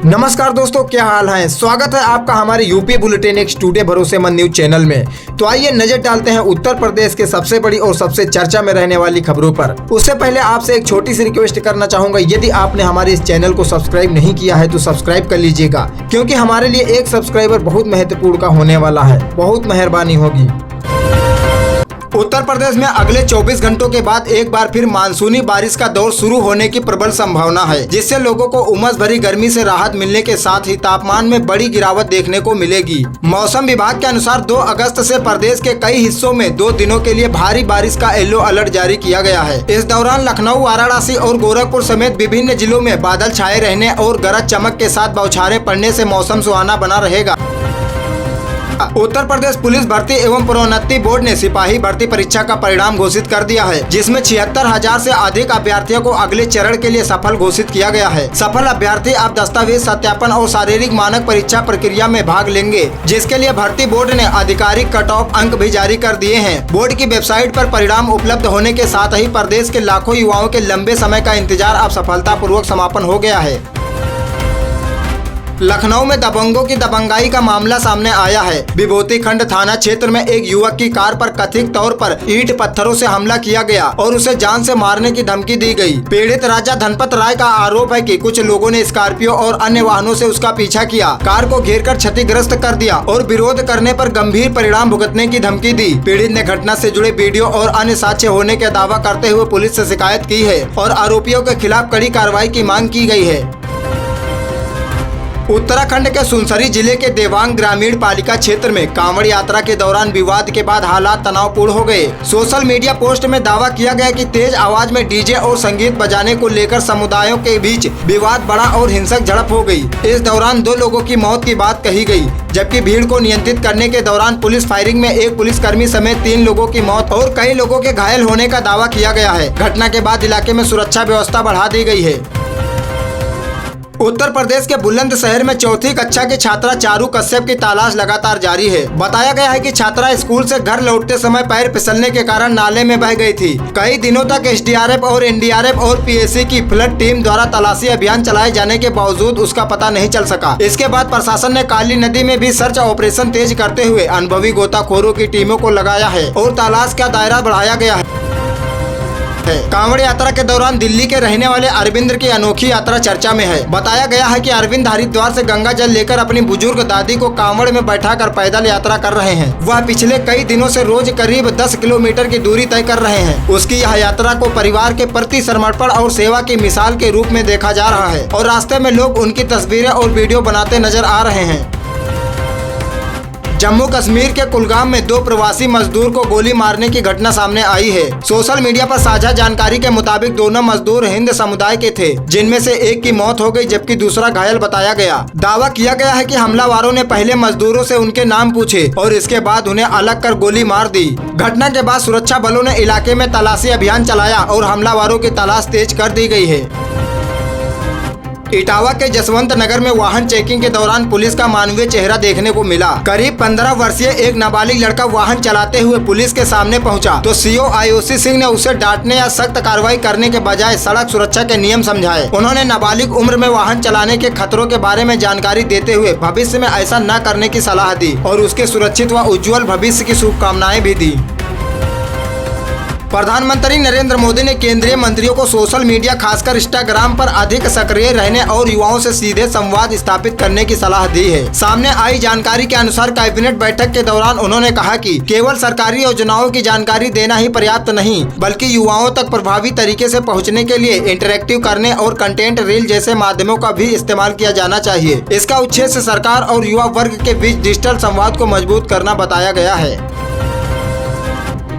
नमस्कार दोस्तों, क्या हाल है। स्वागत है आपका हमारे यूपी बुलेटिन एक टुडे भरोसेमंद न्यूज चैनल में। तो आइए नजर डालते हैं उत्तर प्रदेश के सबसे बड़ी और सबसे चर्चा में रहने वाली खबरों पर। उससे पहले आपसे एक छोटी सी रिक्वेस्ट करना चाहूंगा, यदि आपने हमारे इस चैनल को सब्सक्राइब नहीं किया है तो सब्सक्राइब कर लीजिएगा, क्योंकि हमारे लिए एक सब्सक्राइबर बहुत महत्वपूर्ण का होने वाला है। बहुत मेहरबानी होगी। उत्तर प्रदेश में अगले 24 घंटों के बाद एक बार फिर मानसूनी बारिश का दौर शुरू होने की प्रबल संभावना है, जिससे लोगों को उमस भरी गर्मी से राहत मिलने के साथ ही तापमान में बड़ी गिरावट देखने को मिलेगी। मौसम विभाग के अनुसार 2 अगस्त से प्रदेश के कई हिस्सों में 2 दिनों के लिए भारी बारिश का येलो अलर्ट जारी किया गया है। इस दौरान लखनऊ, वाराणसी और गोरखपुर समेत विभिन्न जिलों में बादल छाए रहने और गरज चमक के साथ बौछारें पड़ने से मौसम सुहाना बना रहेगा। उत्तर प्रदेश पुलिस भर्ती एवं प्रोन्नति बोर्ड ने सिपाही भर्ती परीक्षा का परिणाम घोषित कर दिया है, जिसमें 76,000 से अधिक अभ्यर्थियों को अगले चरण के लिए सफल घोषित किया गया है। सफल अभ्यर्थी अब दस्तावेज सत्यापन और शारीरिक मानक परीक्षा प्रक्रिया में भाग लेंगे, जिसके लिए भर्ती बोर्ड ने आधिकारिक कट ऑफ अंक भी जारी कर दिए हैं। बोर्ड की वेबसाइट पर परिणाम उपलब्ध होने के साथ ही प्रदेश के लाखों युवाओं के लंबे समय का इंतजार अब सफलतापूर्वक समापन हो गया है। लखनऊ में दबंगों की दबंगाई का मामला सामने आया है। विभूति खंड थाना क्षेत्र में एक युवक की कार पर कथित तौर पर ईंट पत्थरों से हमला किया गया और उसे जान से मारने की धमकी दी गई। पीड़ित राजा धनपत राय का आरोप है कि कुछ लोगों ने स्कॉर्पियो और अन्य वाहनों से उसका पीछा किया, कार को घेरकर क्षतिग्रस्त कर दिया और विरोध करने पर गंभीर परिणाम भुगतने की धमकी दी। पीड़ित ने घटना से जुड़े वीडियो और अन्य साक्ष्य होने का दावा करते हुए पुलिस से शिकायत की है और आरोपियों के खिलाफ कड़ी कार्रवाई की मांग की गई है। उत्तराखंड के सुनसरी जिले के देवांग ग्रामीण पालिका क्षेत्र में कांवड़ यात्रा के दौरान विवाद के बाद हालात तनावपूर्ण हो गए। सोशल मीडिया पोस्ट में दावा किया गया कि तेज आवाज में डीजे और संगीत बजाने को लेकर समुदायों के बीच विवाद बढ़ा और हिंसक झड़प हो गई। इस दौरान 2 लोगों की मौत की बात कही गई, जबकि भीड़ को नियंत्रित करने के दौरान पुलिस फायरिंग में एक पुलिसकर्मी समेत 3 लोगों की मौत और कई लोगों के घायल होने का दावा किया गया है। घटना के बाद इलाके में सुरक्षा व्यवस्था बढ़ा दी गई है। उत्तर प्रदेश के बुलंदशहर में 4वीं कक्षा की छात्रा चारू कश्यप की तलाश लगातार जारी है। बताया गया है कि छात्रा स्कूल से घर लौटते समय पैर फिसलने के कारण नाले में बह गई थी। कई दिनों तक एसडीआरएफ और एनडीआरएफ और पीएसी की फ्लड टीम द्वारा तलाशी अभियान चलाए जाने के बावजूद उसका पता नहीं चल सका। इसके बाद प्रशासन ने काली नदी में भी सर्च ऑपरेशन तेज करते हुए अनुभवी गोताखोरों की टीमों को लगाया है और तलाश का दायरा बढ़ाया गया है। कांवड़ यात्रा के दौरान दिल्ली के रहने वाले अरविंद की अनोखी यात्रा चर्चा में है। बताया गया है कि अरविंद हरिद्वार से गंगा जल लेकर अपनी बुजुर्ग दादी को कांवड़ में बैठाकर पैदल यात्रा कर रहे हैं। वह पिछले कई दिनों से रोज करीब 10 किलोमीटर की दूरी तय कर रहे हैं। उसकी यह यात्रा को परिवार के प्रति समर्पण और सेवा की मिसाल के रूप में देखा जा रहा है और रास्ते में लोग उनकी तस्वीरें और वीडियो बनाते नजर आ रहे हैं। जम्मू कश्मीर के कुलगाम में 2 प्रवासी मजदूर को गोली मारने की घटना सामने आई है। सोशल मीडिया पर साझा जानकारी के मुताबिक दोनों मजदूर हिंद समुदाय के थे, जिनमें से एक की मौत हो गई जबकि दूसरा घायल बताया गया। दावा किया गया है कि हमलावरों ने पहले मजदूरों से उनके नाम पूछे और इसके बाद उन्हें अलग कर गोली मार दी। घटना के बाद सुरक्षा बलों ने इलाके में तलाशी अभियान चलाया और हमलावरों की तलाश तेज कर दी गई है। इटावा के जसवंत नगर में वाहन चेकिंग के दौरान पुलिस का मानवीय चेहरा देखने को मिला। करीब 15 वर्षीय एक नाबालिग लड़का वाहन चलाते हुए पुलिस के सामने पहुंचा तो सीओ आयुषी सिंह ने उसे डांटने या सख्त कार्रवाई करने के बजाय सड़क सुरक्षा के नियम समझाए। उन्होंने नाबालिग उम्र में वाहन चलाने के खतरों के बारे में जानकारी देते हुए भविष्य में ऐसा न करने की सलाह दी और उसके सुरक्षित व उज्जवल भविष्य की शुभकामनाएं भी दी। प्रधानमंत्री नरेंद्र मोदी ने केंद्रीय मंत्रियों को सोशल मीडिया खासकर इंस्टाग्राम पर अधिक सक्रिय रहने और युवाओं से सीधे संवाद स्थापित करने की सलाह दी है। सामने आई जानकारी के अनुसार कैबिनेट बैठक के दौरान उन्होंने कहा कि केवल सरकारी योजनाओं की जानकारी देना ही पर्याप्त नहीं, बल्कि युवाओं तक प्रभावी तरीके से पहुंचने के लिए इंटरैक्टिव करने और कंटेंट रील जैसे माध्यमों का भी इस्तेमाल किया जाना चाहिए। इसका उद्देश्य सरकार और युवा वर्ग के बीच डिजिटल संवाद को मजबूत करना बताया गया है।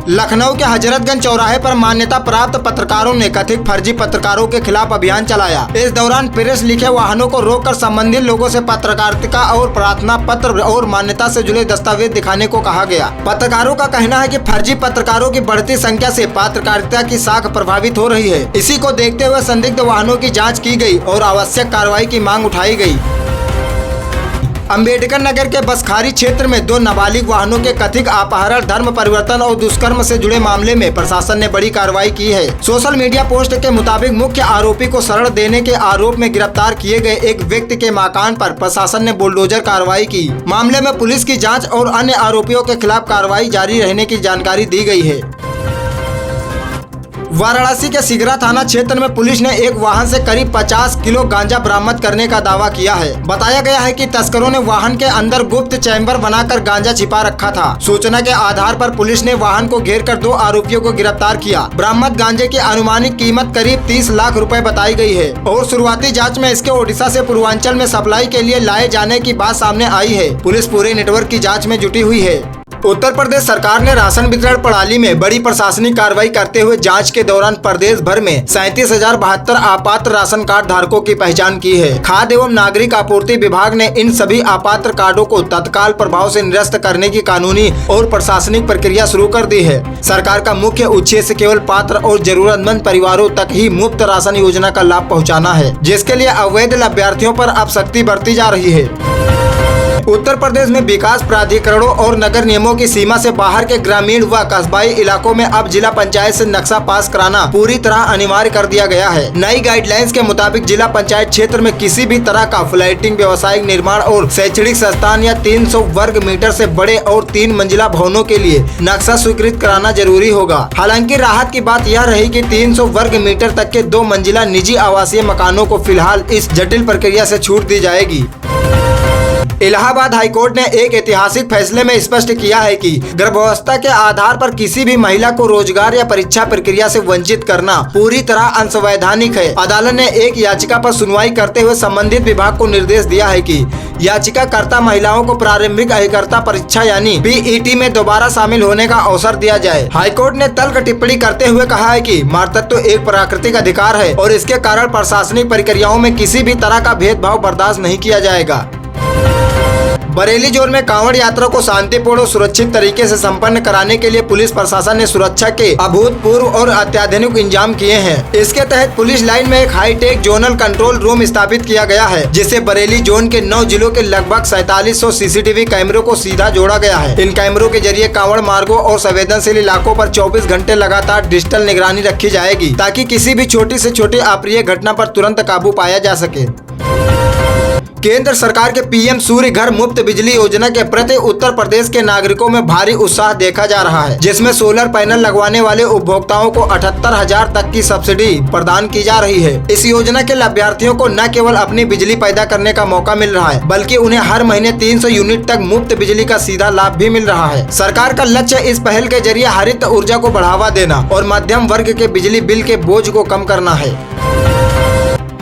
लखनऊ के हजरतगंज चौराहे पर मान्यता प्राप्त पत्रकारों ने कथित फर्जी पत्रकारों के खिलाफ अभियान चलाया। इस दौरान प्रेस लिखे वाहनों को रोककर संबंधित लोगों से पत्रकारिता और प्रार्थना पत्र और मान्यता से जुड़े दस्तावेज दिखाने को कहा गया। पत्रकारों का कहना है कि फर्जी पत्रकारों की बढ़ती संख्या से पत्रकारिता की साख प्रभावित हो रही है। इसी को देखते हुए संदिग्ध वाहनों की जाँच की गयी और आवश्यक कार्रवाई की मांग उठाई गयी। अम्बेडकर नगर के बसखारी क्षेत्र में 2 नाबालिग वाहनों के कथित अपहरण, धर्म परिवर्तन और दुष्कर्म से जुड़े मामले में प्रशासन ने बड़ी कार्रवाई की है। सोशल मीडिया पोस्ट के मुताबिक मुख्य आरोपी को शरण देने के आरोप में गिरफ्तार किए गए एक व्यक्ति के मकान पर प्रशासन ने बुलडोजर कार्रवाई की। मामले में पुलिस की जाँच और अन्य आरोपियों के खिलाफ कार्रवाई जारी रहने की जानकारी दी गई है। वाराणसी के सिगरा थाना क्षेत्र में पुलिस ने एक वाहन से करीब 50 किलो गांजा बरामद करने का दावा किया है। बताया गया है कि तस्करों ने वाहन के अंदर गुप्त चैम्बर बनाकर गांजा छिपा रखा था। सूचना के आधार पर पुलिस ने वाहन को घेरकर 2 आरोपियों को गिरफ्तार किया। बरामद गांजे की अनुमानित कीमत करीब 30 लाख रुपए बताई गई है और शुरुआती जाँच में इसके ओडिशा से पूर्वांचल में सप्लाई के लिए लाए जाने की बात सामने आई है। पुलिस पूरे नेटवर्क की जाँच में जुटी हुई है। उत्तर प्रदेश सरकार ने राशन वितरण प्रणाली में बड़ी प्रशासनिक कार्रवाई करते हुए जांच के दौरान प्रदेश भर में 37,072 अपात्र राशन कार्ड धारकों की पहचान की है। खाद्य एवं नागरिक आपूर्ति विभाग ने इन सभी अपात्र कार्डों को तत्काल प्रभाव से निरस्त करने की कानूनी और प्रशासनिक प्रक्रिया शुरू कर दी है। सरकार का मुख्य उद्देश्य केवल पात्र और जरूरतमंद परिवारों तक ही मुफ्त राशन योजना का लाभ पहुँचाना है, जिसके लिए अवैध लाभार्थियों पर अब सख्ती बरती जा रही है। उत्तर प्रदेश में विकास प्राधिकरणों और नगर नियमों की सीमा से बाहर के ग्रामीण व कस्बाई इलाकों में अब जिला पंचायत से नक्शा पास कराना पूरी तरह अनिवार्य कर दिया गया है। नई गाइडलाइंस के मुताबिक जिला पंचायत क्षेत्र में किसी भी तरह का फ्लैटिंग, व्यावसायिक निर्माण और शैक्षणिक संस्थान या 300 वर्ग मीटर से बड़े और 3 मंजिला भवनों के लिए नक्शा स्वीकृत कराना जरूरी होगा। हालांकि राहत की बात यह रही कि 300 वर्ग मीटर तक के 2 मंजिला निजी आवासीय मकानों को फिलहाल इस जटिल प्रक्रिया से छूट दी जाएगी। इलाहाबाद हाईकोर्ट ने एक ऐतिहासिक फैसले में स्पष्ट किया है कि गर्भावस्था के आधार पर किसी भी महिला को रोजगार या परीक्षा प्रक्रिया से वंचित करना पूरी तरह असंवैधानिक है। अदालत ने एक याचिका पर सुनवाई करते हुए संबंधित विभाग को निर्देश दिया है कि याचिकाकर्ता महिलाओं को प्रारंभिक अभिकर्ता परीक्षा यानी PET में दोबारा शामिल होने का अवसर दिया जाए। हाईकोर्ट ने तल्ख टिप्पणी करते हुए कहा है कि मातृत्व एक प्राकृतिक अधिकार है और इसके कारण प्रशासनिक प्रक्रियाओं में किसी भी तरह का भेदभाव बर्दाश्त नहीं किया जाएगा। बरेली जोन में कांवड़ यात्रा को शांतिपूर्ण और सुरक्षित तरीके से संपन्न कराने के लिए पुलिस प्रशासन ने सुरक्षा के अभूतपूर्व और अत्याधुनिक इंतजाम किए हैं। इसके तहत पुलिस लाइन में एक हाईटेक जोनल कंट्रोल रूम स्थापित किया गया है, जिसे बरेली जोन के 9 जिलों के लगभग 4700 CCTV कैमरों को सीधा जोड़ा गया है। इन कैमरों के जरिए कांवड़ मार्गों और संवेदनशील इलाकों पर 24 घंटे लगातार डिजिटल निगरानी रखी जाएगी, ताकि किसी भी छोटी से छोटी अप्रिय घटना पर तुरंत काबू पाया जा सके। केंद्र सरकार के PM सूर्य घर मुफ्त बिजली योजना के प्रति उत्तर प्रदेश के नागरिकों में भारी उत्साह देखा जा रहा है, जिसमें सोलर पैनल लगवाने वाले उपभोक्ताओं को 78,000 तक की सब्सिडी प्रदान की जा रही है। इस योजना के लाभार्थियों को न केवल अपनी बिजली पैदा करने का मौका मिल रहा है, बल्कि उन्हें हर महीने 300 यूनिट तक मुफ्त बिजली का सीधा लाभ भी मिल रहा है। सरकार का लक्ष्य इस पहल के जरिए हरित ऊर्जा को बढ़ावा देना और मध्यम वर्ग के बिजली बिल के बोझ को कम करना है।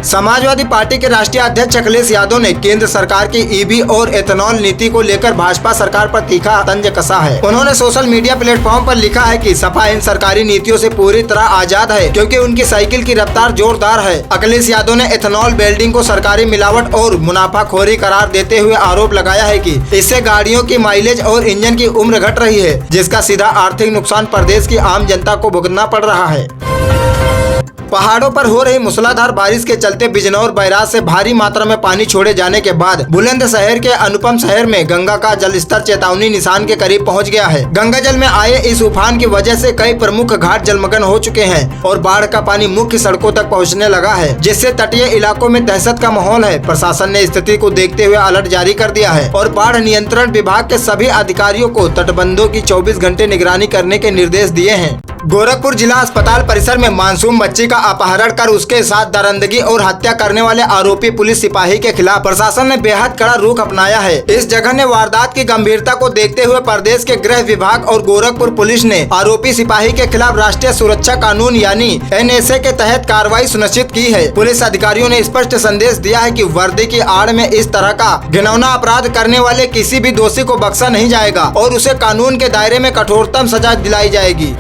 समाजवादी पार्टी के राष्ट्रीय अध्यक्ष अखिलेश यादव ने केंद्र सरकार की EV और एथेनॉल नीति को लेकर भाजपा सरकार पर तीखा तंज कसा है। उन्होंने सोशल मीडिया प्लेटफॉर्म पर लिखा है कि सपा इन सरकारी नीतियों से पूरी तरह आजाद है, क्योंकि उनकी साइकिल की रफ्तार जोरदार है। अखिलेश यादव ने एथेनॉल ब्लेंडिंग को सरकारी मिलावट और मुनाफाखोरी करार देते हुए आरोप लगाया है कि इससे गाड़ियों की माइलेज और इंजन की उम्र घट रही है, जिसका सीधा आर्थिक नुकसान प्रदेश की आम जनता को भुगतना पड़ रहा है। पहाड़ों पर हो रही मूसलाधार बारिश के चलते बिजनौर बैराज से भारी मात्रा में पानी छोड़े जाने के बाद बुलंदशहर के अनुपम शहर में गंगा का जलस्तर चेतावनी निशान के करीब पहुंच गया है। गंगा जल में आए इस उफान की वजह से कई प्रमुख घाट जलमग्न हो चुके हैं और बाढ़ का पानी मुख्य सड़कों तक पहुंचने लगा है, जिससे तटीय इलाकों में दहशत का माहौल है। प्रशासन ने स्थिति को देखते हुए अलर्ट जारी कर दिया है और बाढ़ नियंत्रण विभाग के सभी अधिकारियों को तटबंधों की 24 घंटे निगरानी करने के निर्देश दिए हैं। गोरखपुर जिला अस्पताल परिसर में मासूम बच्ची का अपहरण कर उसके साथ दरिंदगी और हत्या करने वाले आरोपी पुलिस सिपाही के खिलाफ प्रशासन ने बेहद कड़ा रुख अपनाया है। इस जघन्य वारदात की गंभीरता को देखते हुए प्रदेश के गृह विभाग और गोरखपुर पुलिस ने आरोपी सिपाही के खिलाफ राष्ट्रीय सुरक्षा कानून यानी NSA के तहत कार्रवाई सुनिश्चित की है। पुलिस अधिकारियों ने स्पष्ट संदेश दिया है कि वर्दी की आड़ में इस तरह का घिनौना अपराध करने वाले किसी भी दोषी को बख्शा नहीं जाएगा और उसे कानून के दायरे में कठोरतम सजा दिलाई जाएगी।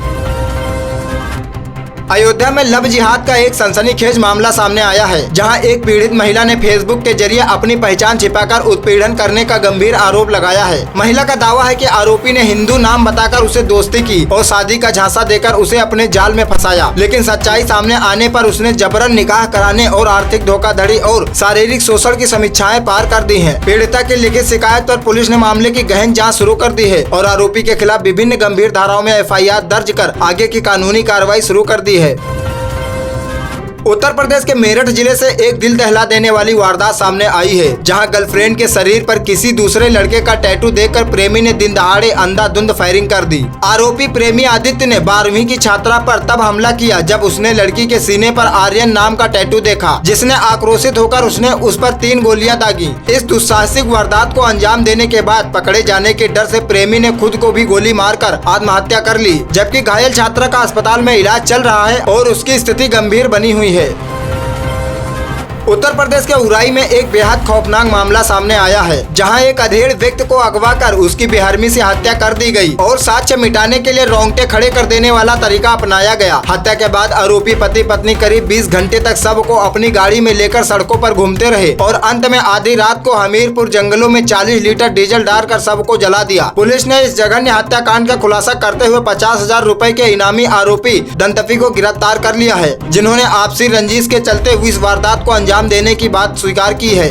अयोध्या में लव जिहाद का एक सनसनीखेज मामला सामने आया है, जहां एक पीड़ित महिला ने फेसबुक के जरिए अपनी पहचान छिपाकर उत्पीड़न करने का गंभीर आरोप लगाया है। महिला का दावा है कि आरोपी ने हिंदू नाम बताकर उसे दोस्ती की और शादी का झांसा देकर उसे अपने जाल में फंसाया, लेकिन सच्चाई सामने आने पर उसने जबरन निकाह कराने और आर्थिक धोखाधड़ी और शारीरिक शोषण की समीक्षाएं पार कर दी हैं। पीड़िता की लिखित शिकायत पर पुलिस ने मामले की गहन जाँच शुरू कर दी है और आरोपी के खिलाफ विभिन्न गंभीर धाराओं में FIR दर्ज कर आगे की कानूनी कार्रवाई शुरू कर दी है। उत्तर प्रदेश के मेरठ जिले से एक दिल दहला देने वाली वारदात सामने आई है, जहां गर्लफ्रेंड के शरीर पर किसी दूसरे लड़के का टैटू देखकर प्रेमी ने दिन दहाड़े अंधाधुंध फायरिंग कर दी। आरोपी प्रेमी आदित्य ने 12वीं की छात्रा पर तब हमला किया जब उसने लड़की के सीने पर आर्यन नाम का टैटू देखा, जिसने आक्रोशित होकर उसने उस पर 3 गोलियां दागी। इस दुस्साहसिक वारदात को अंजाम देने के बाद पकड़े जाने के डर से प्रेमी ने खुद को भी गोली मारकर आत्महत्या कर ली, जबकि घायल छात्रा का अस्पताल में इलाज चल रहा है और उसकी स्थिति गंभीर बनी हुई है। उत्तर प्रदेश के उराई में एक बेहद खौफनाक मामला सामने आया है, जहां एक अधेड़ व्यक्ति को अगवा कर उसकी बेरहमी से हत्या कर दी गई और साक्ष्य मिटाने के लिए रोंगटे खड़े कर देने वाला तरीका अपनाया गया। हत्या के बाद आरोपी पति पत्नी करीब 20 घंटे तक शव को अपनी गाड़ी में लेकर सड़कों पर घूमते रहे और अंत में आधी रात को हमीरपुर जंगलों में 40 लीटर डीजल डालकर शव को जला दिया। पुलिस ने इस जघन्य हत्याकांड का खुलासा करते हुए 50,000 रुपए के इनामी आरोपी दंतफी को गिरफ्तार कर लिया है, जिन्होंने आपसी रंजिश के चलते हुई इस वारदात को अंजाम देने की बात स्वीकार की है।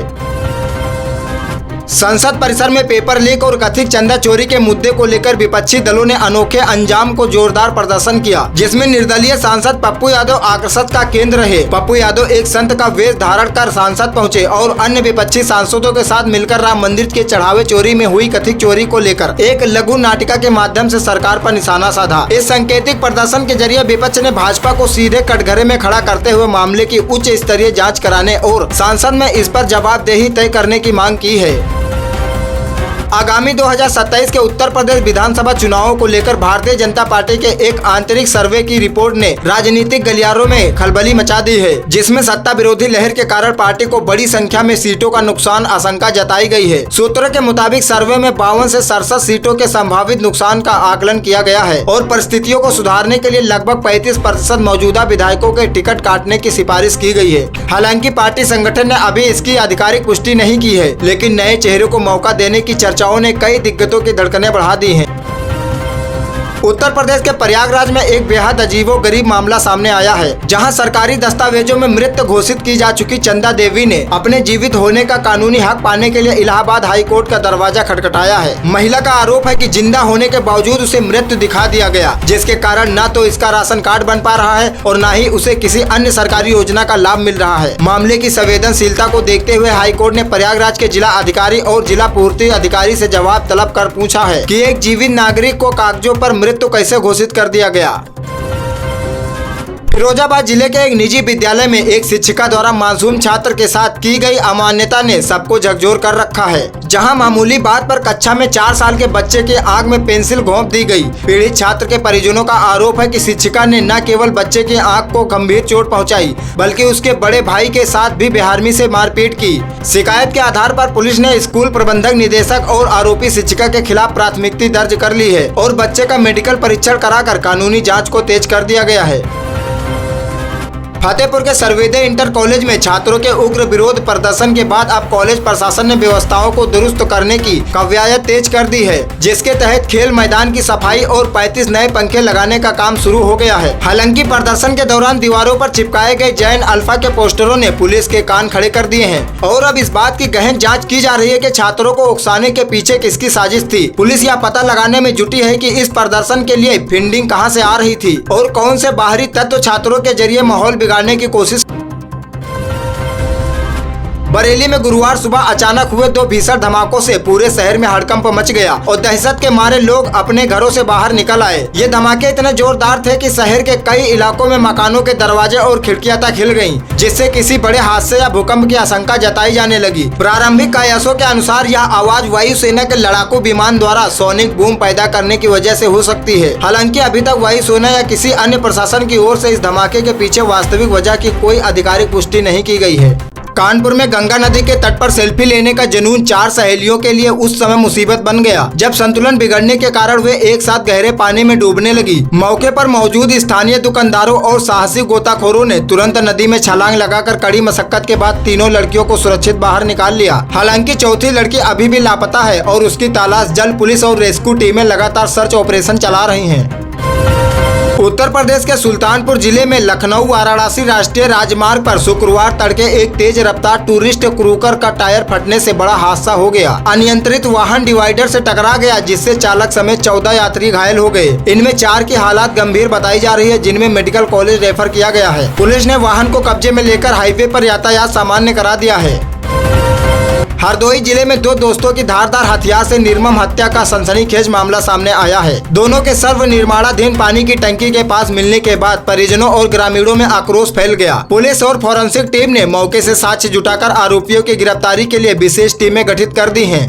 संसद परिसर में पेपर लीक और कथित चंदा चोरी के मुद्दे को लेकर विपक्षी दलों ने अनोखे अंजाम को जोरदार प्रदर्शन किया, जिसमें निर्दलीय सांसद पप्पू यादव आकर्षण का केंद्र रहे। पप्पू यादव एक संत का वेश धारण कर सांसद पहुंचे और अन्य विपक्षी सांसदों के साथ मिलकर राम मंदिर के चढ़ावे चोरी में हुई कथित चोरी को लेकर एक लघु नाटिका के माध्यम से सरकार पर निशाना साधा। इस सांकेतिक प्रदर्शन के जरिए विपक्ष ने भाजपा को सीधे कटघरे में खड़ा करते हुए मामले की उच्च स्तरीय जाँच कराने और संसद में इस पर जवाबदेही तय करने की मांग की है। आगामी 2027 के उत्तर प्रदेश विधानसभा चुनावों को लेकर भारतीय जनता पार्टी के एक आंतरिक सर्वे की रिपोर्ट ने राजनीतिक गलियारों में खलबली मचा दी है, जिसमें सत्ता विरोधी लहर के कारण पार्टी को बड़ी संख्या में सीटों का नुकसान आशंका जताई गई है। सूत्रों के मुताबिक सर्वे में 52 से 67 सीटों के संभावित नुकसान का आकलन किया गया है और परिस्थितियों को सुधारने के लिए लगभग 35% मौजूदा विधायकों के टिकट काटने की सिफारिश की गई है। हालांकि पार्टी संगठन ने अभी इसकी आधिकारिक पुष्टि नहीं की है, लेकिन नए चेहरों को मौका देने की चर्चाओं ने कई दिग्गजों की धड़कनें बढ़ा दी हैं। उत्तर प्रदेश के प्रयागराज में एक बेहद अजीबोगरीब मामला सामने आया है, जहां सरकारी दस्तावेजों में मृत घोषित की जा चुकी चंदा देवी ने अपने जीवित होने का कानूनी हक पाने के लिए इलाहाबाद हाई कोर्ट का दरवाजा खटखटाया है। महिला का आरोप है कि जिंदा होने के बावजूद उसे मृत दिखा दिया गया, जिसके कारण न तो इसका राशन कार्ड बन पा रहा है और न ही उसे किसी अन्य सरकारी योजना का लाभ मिल रहा है। मामले की संवेदनशीलता को देखते हुए हाई कोर्ट ने प्रयागराज के जिला अधिकारी और जिला पूर्ति अधिकारी से जवाब तलब कर पूछा है कि एक जीवित नागरिक को कागजों पर मृत तो कैसे घोषित कर दिया गया। फिरोजाबाद जिले के एक निजी विद्यालय में एक शिक्षिका द्वारा मासूम छात्र के साथ की गई अमान्यता ने सबको झकझोर कर रखा है, जहां मामूली बात पर कक्षा में 4 साल के बच्चे के आंख में पेंसिल घोंप दी गई। पीड़ित छात्र के परिजनों का आरोप है कि शिक्षिका ने न केवल बच्चे की आंख को गंभीर चोट पहुंचाई, बल्कि उसके बड़े भाई के साथ भी बेरहमी से मारपीट की। शिकायत के आधार पर पुलिस ने स्कूल प्रबंधक निदेशक और आरोपी शिक्षिका के खिलाफ प्राथमिकी दर्ज कर ली है और बच्चे का मेडिकल परीक्षण कराकर कानूनी जाँच को तेज कर दिया गया है। फतेहपुर के सर्वोदय इंटर कॉलेज में छात्रों के उग्र विरोध प्रदर्शन के बाद अब कॉलेज प्रशासन ने व्यवस्थाओं को दुरुस्त करने की कवायद तेज कर दी है, जिसके तहत खेल मैदान की सफाई और 35 नए पंखे लगाने का काम शुरू हो गया है। हालांकि प्रदर्शन के दौरान दीवारों पर चिपकाए गए जैन अल्फा के पोस्टरों ने पुलिस के कान खड़े कर दिए हैं और अब इस बात की गहन जाँच की जा रही है कि छात्रों को उकसाने के पीछे किसकी साजिश थी। पुलिस यह पता लगाने में जुटी है कि इस प्रदर्शन के लिए फंडिंग कहां से आ रही थी और कौन से बाहरी तत्व छात्रों के जरिए माहौल बिगाड़ने की कोशिश। बरेली में गुरुवार सुबह अचानक हुए 2 भीषण धमाकों से पूरे शहर में हड़कंप मच गया और दहशत के मारे लोग अपने घरों से बाहर निकल आए। ये धमाके इतने जोरदार थे कि शहर के कई इलाकों में मकानों के दरवाजे और खिड़कियां तक हिल गईं, जिससे किसी बड़े हादसे या भूकंप की आशंका जताई जाने लगी। प्रारंभिक कयासों के अनुसार यह आवाज वायुसेना के लड़ाकू विमान द्वारा सोनिक बूम पैदा करने की वजह से हो सकती है। हालांकि अभी तक वायुसेना या किसी अन्य प्रशासन की ओर से इस धमाके के पीछे वास्तविक वजह की कोई आधिकारिक पुष्टि नहीं की गई है। कानपुर में गंगा नदी के तट पर सेल्फी लेने का जुनून 4 सहेलियों के लिए उस समय मुसीबत बन गया जब संतुलन बिगड़ने के कारण वे एक साथ गहरे पानी में डूबने लगी। मौके पर मौजूद स्थानीय दुकानदारों और साहसी गोताखोरों ने तुरंत नदी में छलांग लगाकर कड़ी मशक्कत के बाद तीनों लड़कियों को सुरक्षित बाहर निकाल लिया। हालांकि चौथी लड़की अभी भी लापता है और उसकी तलाश जल पुलिस और रेस्क्यू टीमें लगातार सर्च ऑपरेशन चला रही हैं। उत्तर प्रदेश के सुल्तानपुर जिले में लखनऊ वाराणसी राष्ट्रीय राजमार्ग पर शुक्रवार तड़के एक तेज रफ्तार टूरिस्ट क्रूकर का टायर फटने से बड़ा हादसा हो गया। अनियंत्रित वाहन डिवाइडर से टकरा गया जिससे चालक समेत 14 यात्री घायल हो गए। इनमें 4 की हालत गंभीर बताई जा रही है जिनमें मेडिकल कॉलेज रेफर किया गया है। पुलिस ने वाहन को कब्जे में लेकर हाईवे पर यातायात सामान्य करा दिया है। हरदोई जिले में 2 दोस्तों की धारदार हथियार से निर्मम हत्या का सनसनीखेज मामला सामने आया है। दोनों के सर्व निर्माणाधीन पानी की टंकी के पास मिलने के बाद परिजनों और ग्रामीणों में आक्रोश फैल गया। पुलिस और फोरेंसिक टीम ने मौके से साक्ष्य जुटाकर आरोपियों की गिरफ्तारी के लिए विशेष टीमें गठित कर दी हैं।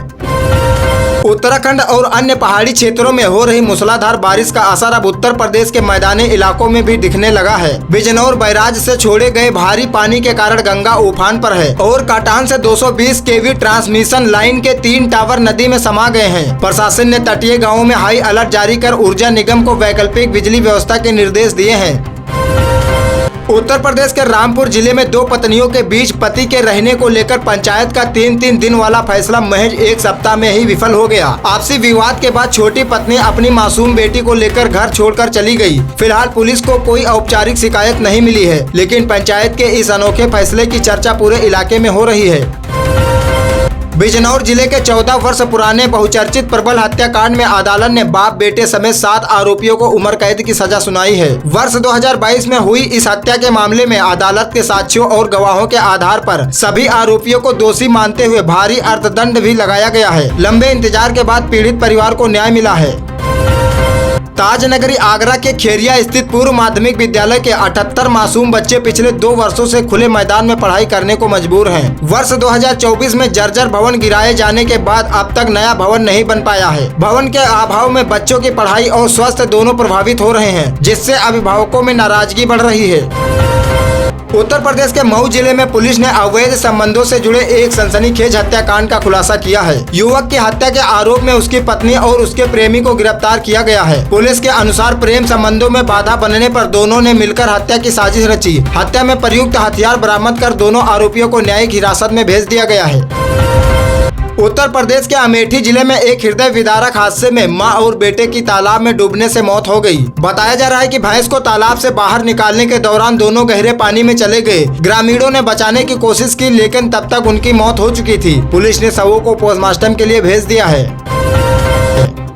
उत्तराखंड और अन्य पहाड़ी क्षेत्रों में हो रही मूसलाधार बारिश का असर अब उत्तर प्रदेश के मैदानी इलाकों में भी दिखने लगा है। बिजनौर बैराज से छोड़े गए भारी पानी के कारण गंगा उफान पर है और काटान से 220 केवी ट्रांसमिशन लाइन के 3 टावर नदी में समा गए हैं। प्रशासन ने तटीय गाँवों में हाई अलर्ट जारी कर ऊर्जा निगम को वैकल्पिक बिजली व्यवस्था के निर्देश दिए हैं। उत्तर प्रदेश के रामपुर जिले में 2 पत्नियों के बीच पति के रहने को लेकर पंचायत का 3 दिन वाला फैसला महज 1 सप्ताह में ही विफल हो गया। आपसी विवाद के बाद छोटी पत्नी अपनी मासूम बेटी को लेकर घर छोड़कर चली गई। फिलहाल पुलिस को कोई औपचारिक शिकायत नहीं मिली है, लेकिन पंचायत के इस अनोखे फैसले की चर्चा पूरे इलाके में हो रही है। बिजनौर जिले के 14 वर्ष पुराने बहुचर्चित प्रबल हत्याकांड में अदालत ने बाप बेटे समेत 7 आरोपियों को उम्र कैद की सजा सुनाई है। वर्ष 2022 में हुई इस हत्या के मामले में अदालत के साक्ष्यों और गवाहों के आधार पर सभी आरोपियों को दोषी मानते हुए भारी अर्थदंड भी लगाया गया है। लंबे इंतजार के बाद पीड़ित परिवार को न्याय मिला है। ताजनगरी आगरा के खेरिया स्थित पूर्व माध्यमिक विद्यालय के 78 मासूम बच्चे पिछले 2 वर्षों से खुले मैदान में पढ़ाई करने को मजबूर हैं। वर्ष 2024 में जर्जर भवन गिराए जाने के बाद अब तक नया भवन नहीं बन पाया है। भवन के अभाव में बच्चों की पढ़ाई और स्वास्थ्य दोनों प्रभावित हो रहे हैं, जिससे अभिभावकों में नाराजगी बढ़ रही है। उत्तर प्रदेश के मऊ जिले में पुलिस ने अवैध संबंधों से जुड़े एक सनसनीखेज हत्याकांड का खुलासा किया है। युवक की हत्या के आरोप में उसकी पत्नी और उसके प्रेमी को गिरफ्तार किया गया है। पुलिस के अनुसार प्रेम संबंधों में बाधा बनने पर दोनों ने मिलकर हत्या की साजिश रची। हत्या में प्रयुक्त हथियार बरामद कर दोनों आरोपियों को न्यायिक हिरासत में भेज दिया गया है। उत्तर प्रदेश के अमेठी जिले में एक हृदय विदारक हादसे में मां और बेटे की तालाब में डूबने से मौत हो गई। बताया जा रहा है कि भैंस को तालाब से बाहर निकालने के दौरान दोनों गहरे पानी में चले गए। ग्रामीणों ने बचाने की कोशिश की, लेकिन तब तक उनकी मौत हो चुकी थी। पुलिस ने शवों को पोस्टमार्टम के लिए भेज दिया है।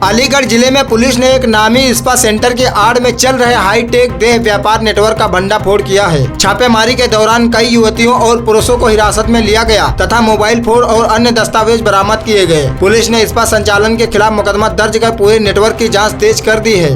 अलीगढ़ जिले में पुलिस ने एक नामी स्पा सेंटर की आड़ में चल रहे हाईटेक देह व्यापार नेटवर्क का भंडाफोड़ किया है। छापेमारी के दौरान कई युवतियों और पुरुषों को हिरासत में लिया गया तथा मोबाइल फोन और अन्य दस्तावेज बरामद किए गए। पुलिस ने स्पा संचालन के खिलाफ मुकदमा दर्ज कर पूरे नेटवर्क की जाँच तेज कर दी है।